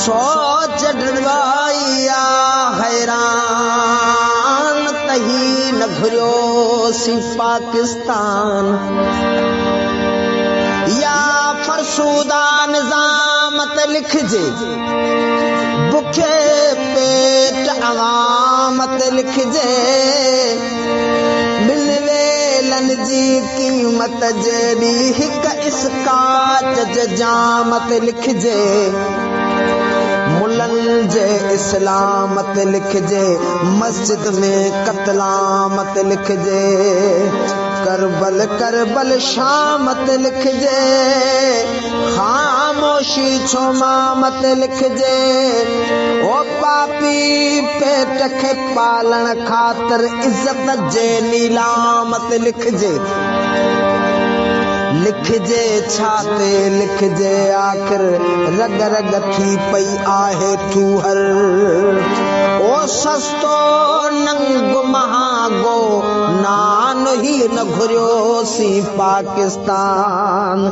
सोच डरवाया हैरान तही न घुरियो सी पाकिस्तान या फरसूदा निजाम ते लिखजे बुखे पेट आवाम ते लिखजे मिलवेलन जी कीमत जेडी हिक इसकाच जे जाम ते लिखजे मुलन जे इस्लाम ते लिखजे मस्जिद में कतलाम ते लिखजे करबल करबल शाम ते लिखजे खामोशी छो माम ते लिखजे ओ पापी पेट खे पालण खातिर इज्जत जे नीलाम ते लिखजे लिखजे छाते लिखजे आखिर रग रग थी पई आहे ठूहर ओ सस्तो नंग महागो नान ही न घुरियो सी पाकिस्तान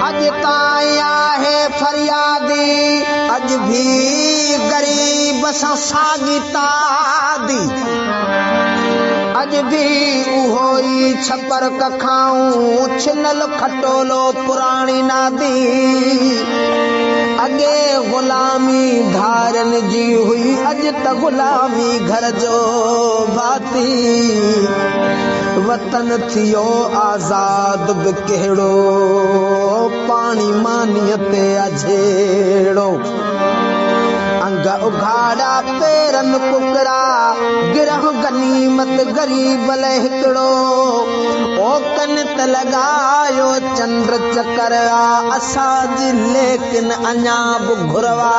अज ताई आहे फरियादी अज भी गरीब सां सागी तादी अज भी उहोई छपर कखाऊं छिनल खटोलो पुरानी नादी अगे गुलामी धारन जी हुई अज त गुलामी घर जो बाती वतन थियो आजाद बि कहिड़ो पानी मानीअ ते अझेड़ो अंग उघाड़ा पेरन कुकड़ा गिरह गनीमत गरीब ले हिकड़ो ओ कन त लगायो चंद्र चकर असांजी लेकिन अञा बि घुरवा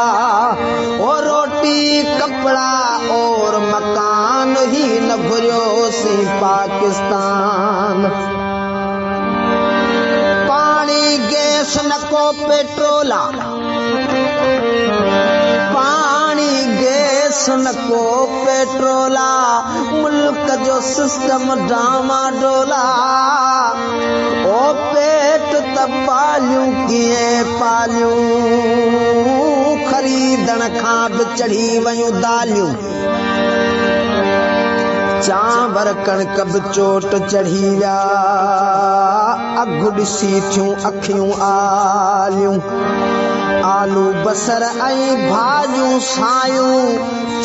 ओ रोटी कपड़ा और मकान ही न घुरियो सी पाकिस्तान पानी गैस न को पेट्रोला न को पेट्रोला मुल्क जो सिस्टम ड्रामा डोला ओ पेट त पालियूं कीअं पालियूं खरीदण खां बि चढ़ी वयूं दालियूं चांवर कणक बि चोट चढ़ी विया अघु ॾिसी थियूं अखियूं आलियूं आलू बसर ऐं भाॼियूं सायूं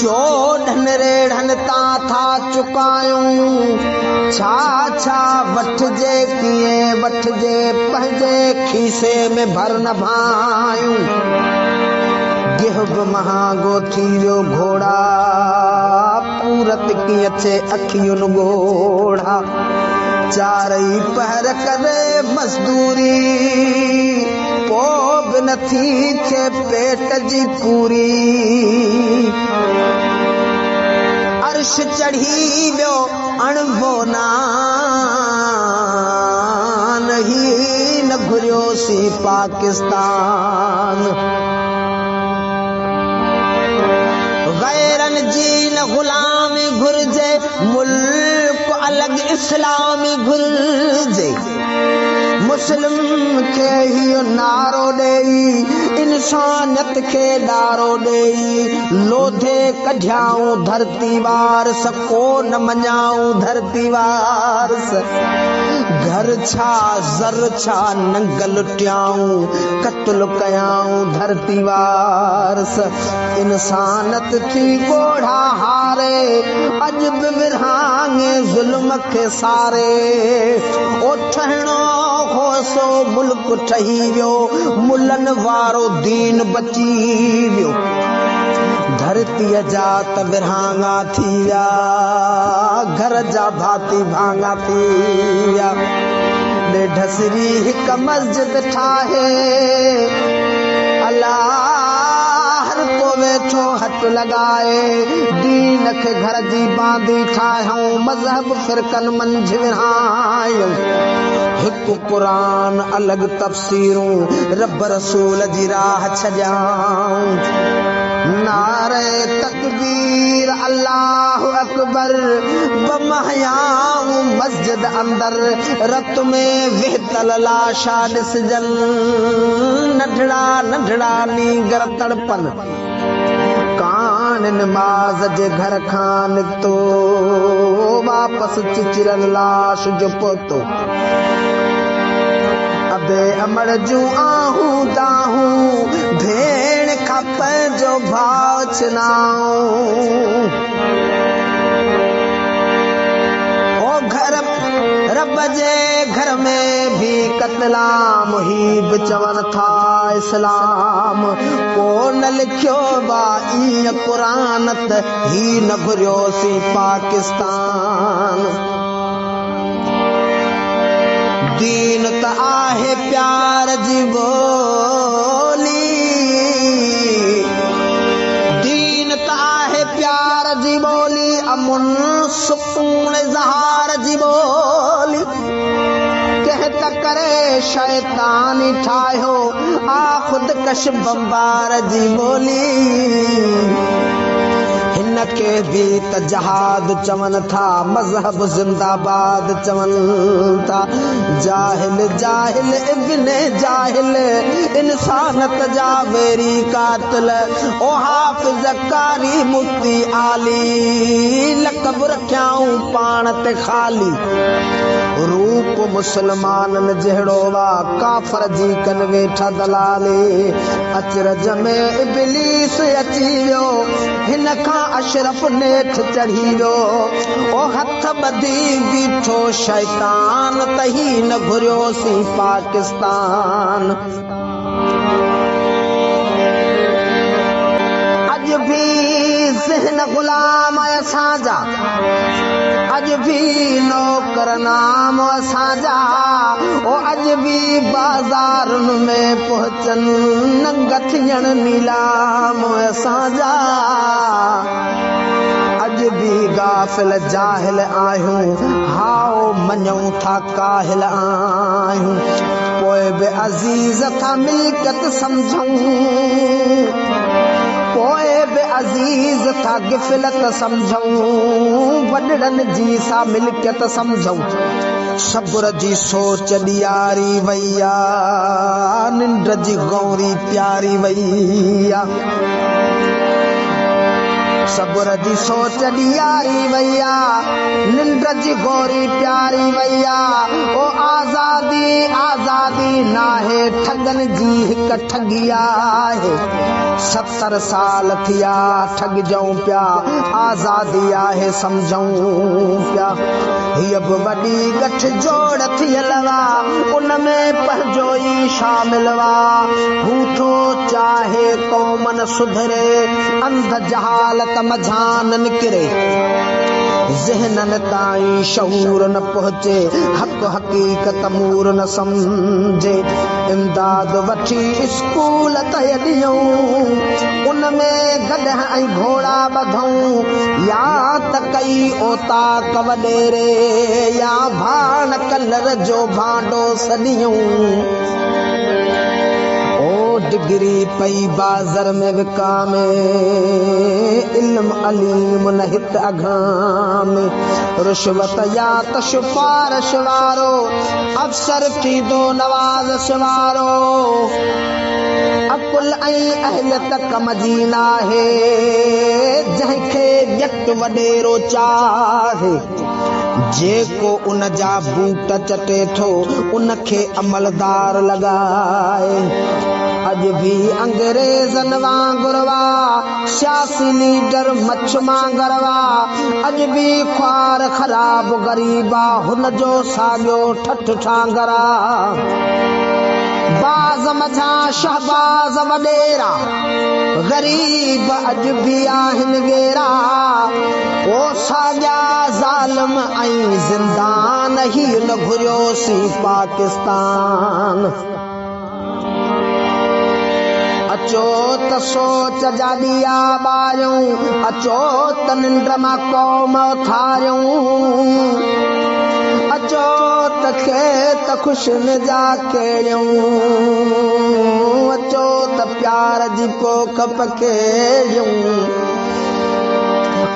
चोॾहनि रेड़हनि तां था चुकायूं छा छा वठिजे कीअं वठिजे पंहिंजे खीसे में भर न भायूं गिह बि महांगो थी वियो घोड़ा पूरत कीअं थे अखियुनि ॻोढ़ा चारई पहर करे मज़दूरी पोइ बि नथी थिए पेट जी पूरी अर्श चढ़ी वियो अणबो नान ही न घुरियो सी पाकिस्तान गैरन जी न गुलामी घुर्जे मुल्क अलग इस्लामी घुर्जे मुस्लिम खे हियो नारो ॾेई इंसानियत खे ॾारो ॾेई लोधे कढियाऊं धरती वारस को न मञाऊं धरती वारस घर छा ज़र छा नंग लुटियाऊं कत्ल कयाऊं धरती वारस इंसानियत थी ॻोढ़ा हारे अज बि विरहाङे ज़ुल्म खे सारे ओ ठहिणो सो मुल्क ठही वियो मुलन वारो दीन बची वियो धरतीअ जा त विरहाङा थी विया घर जा भाती भाङा थी विया ॾेढ सिरी हिक मस्जिद ठाहे अलाह को वेठो हथ लगाए दीन खे घर जी बांदी ठाहियूं मज़हब फिरकन मंझि विरहायूं हिकु क़ुरान अलग तफ़सीरूं रब रसूल जी राह छॾियाऊं नारे तकबीर अल्लाह अकबर बमहयाऊं मस्जिद अंदर रत में वेतल लाशा ॾिसजन नढड़ा नंढड़ा नीगर तड़पन कान नमाज जे घर खां निकतो वापस चिचिरन लाश जो पोतो अबे अमर जूं आहूं दाहूं भेण खप जो भाव चनाऊं ओ घर रब जे घर में भी कतला मुहीब चवन था इस्लाम को न लिखियो बा ई कुरान त ही न घुरियो सी पाकिस्तान दीन त आहे प्यार जी बोली दीन त आहे प्यार जी बोली अमुन सुकून ज़हार जी बोली कहता करे शैतानी ठायो आ खुद कश बम्बार जी बोली हिनके भी त जहाद चवन था मजहब जिंदाबाद चवन था जाहिल जाहिल इब्ने जाहिल इंसानत जा वेरी कातिल ओ हाफिज कारी मुफ्ती आली लकब रखियाऊं पाण ते खाली रूप मुसलमानन जहिड़ो वा काफर जी कन वेठा दलाले अचरज में इब्लीस अची वियो हिन खां अशरफ नेठ चढ़ी वियो ओ हथ ॿधी बीठो शैतान त ही न घुरियो सी पाकिस्तान अज भी ज़हन गुलाम असांजा अज भी नौकर नाम असांजा ओ अज भी बाज़ारुन में पहुचन नंगथियण नीलाम असांजा अज भी गाफिल जाहिल आहियूं हाओ मञूं था काहिल आहियूं पोइ बि अज़ीज़ था मिल्कत समझूं पोइ बि अज़ीज़ था गिफ़लत समझूं वॾड़नि जी सा मिल्कियत समझूं सब्र जी सोच ॾियारी वैया निंड जी गौरी प्यारी वैया सब्र जी सोच ॾियारी वैया निंड जी गौरी प्यारी वैया ओ आज़ादी आज़ादी नाहे ठगन जी हिक ठगी आहे 70 साल थिया ठग जाऊं पिया आज़ादी आहे समझूं पिया हीअ बि वॾी गठ जोड़ थियल वा उन में पंहिंजो ई शामिल वा हू थो चाहे क़ौमन सुधरे अंध जहालत मझान निकिरे ज़हनन ताईं शऊर न पहुचे हक़ हक़ीक़त मूर न समझे इमदाद वठी स्कूल तय ॾियूं उन में गॾह ऐं घोड़ा ॿधूं या त कई ओता कवॾेरे या भाण कलर जो भांडो सॾियूं डिग्री पई बाज़र में विकामे इल्म अलीम न हित अघाम रुशवत या त सिफारिश वारो अफसर थींदो नवाज़ वारो अकुल ऐं अहलियत कम जी नाहे जंहिंखे व्यक्त वॾेरो चाहे जेको उन जा बूट चटे थो उनखे अमलदार लॻाए अज भी अंग्रेजन वांगुर वा सियासी लीडर मछ मांगर वा अज भी ख्वार ख़राब गरीबा हुन जो साॻियो ठठ ठांगरा बाज़ मझा शहबाज वॾेरा गरीब अज भी आहिनि गेरा ओ साॻिया ज़ालिम ऐं ज़िंदान ही न घुरियो सी पाकिस्तान अचो त सोच जा ॾिया ॿारियूं अचो त निंड मां क़ौम उथारियूं अचो त खेत ख़ुशियुनि जा केड़ियूं अचो त प्यार जी पोख पखेड़ियूं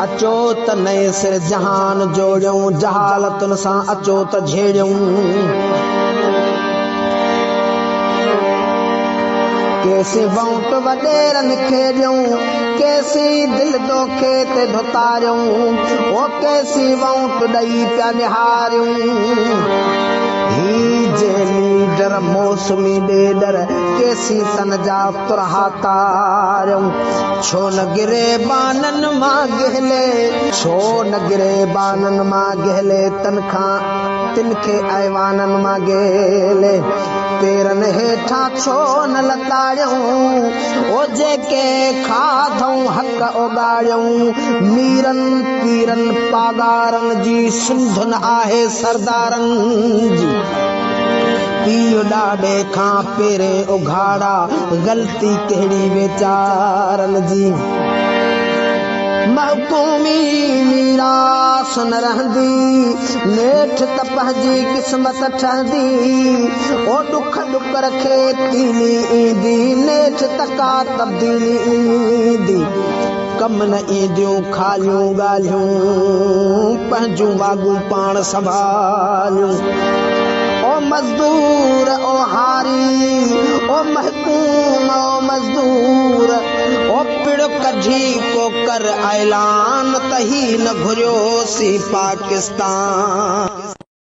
अचो त नए सिर जहान जोड़ियूं जहालतुनि सां अचो त झेड़ियूं कैसी वोट वडेरन खे ॾियूं, कैसी दिल दोखे ते धुतारियूं, ओ कैसी वोट ॾेई पिया निहारियूं। ही जे लीडर मौसमी ॾेडर कैसी तन जा तुरहा तारियूं। छो न गिरे बानन मां गहले, छो न गिरे बानन मां गहले, तनखां तिनखे ऐवानन मां गेले। पेरन हेठां छो न लताड़ियूं, ओ जेके खाधऊं हक़ उगाड़ियूं। मीरन पीरन पागारन जी सिंधुन आहे सरदारन जी। पीउ ॾाॾे खां पहिरें उघाड़ा, ग़लती कहिड़ी वीचारन जी। महकूमी मीरास न रहंदी, नेठ त पंहिंजी क़िस्मत ठहंदी। ओ ॾुख ॾुकर खे तीली ईंदी, नेठ त का तब्दीली ईंदी। कम न ईंदियूं खालियूं ॻाल्हियूं, पंहिंजूं वाॻूं पाण संभालियूं। ओ मज़दूर ओ हारी, ओ महकूम ओ मज़दूर, ओ पिड़ कढी को कर ऐलान, त ही न घुरियोसीं पाकिस्तान।